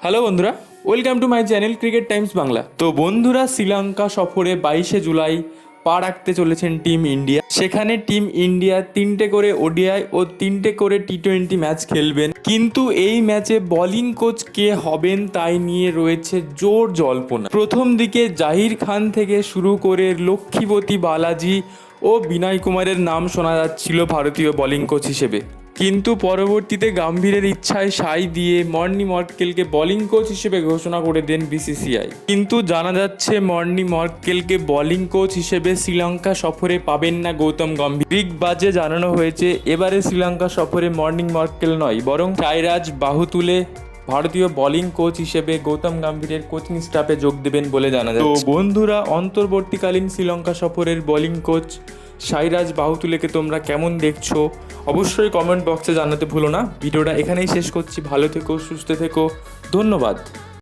Hello বন্ধুরা, welcome to my channel cricket Times Bangla. তো বন্ধুরা, শ্রীলঙ্কা সফরে 22 জুলাই পা রাখতে চলেছেন টিম ইন্ডিয়া। সেখানে টিম ইন্ডিয়া 3টে করে ওডিআই ও 3টে করে টি-20 ম্যাচ খেলবেন। কিন্তু এই ম্যাচে বোলিং কোচ কে হবেন তাই নিয়ে রয়েছে জোর জল্পনা। প্রথম দিকে জাহির খান থেকে শুরু করে লক্ষ্মীপতি বালাজি ও বিনয় কুমারের নাম শোনা যাচ্ছিল ভারতীয় বোলিং কোচ হিসেবে, কিন্তু পরবর্তীতে গাম্ভীরের ইচ্ছায় সাই দিয়ে মর্নি মর্কেলকে বোলিং কোচ হিসেবে ঘোষণা করে দেন বিসিসিআই। কিন্তু জানা যাচ্ছে মর্নি মর্কেলকে বোলিং কোচ হিসেবে শ্রীলঙ্কা সফরে পাবেন না গৌতম গম্ভীর। বিগ বাজে জানানো হয়েছে এবারে শ্রীলঙ্কা সফরে মর্নি মর্কেল নয়, বরং সাইরাজ বাহুতুলে ভারতীয় বোলিং কোচ হিসেবে গৌতম গম্ভীরের কোচিং স্টাফে যোগ দেবেন বলে জানা যাচ্ছে। তো বন্ধুরা, অন্তর্বর্তীকালীন শ্রীলঙ্কা সফরের বোলিং কোচ সাইরাজ বাহুতুলেকে তোমরা কেমন দেখছো অবশ্যই কমেন্ট বক্সে জানাতে ভুলো না। ভিডিওটা এখানেই শেষ করছি। ভালো থেকো, সুস্থ থেকো, ধন্যবাদ।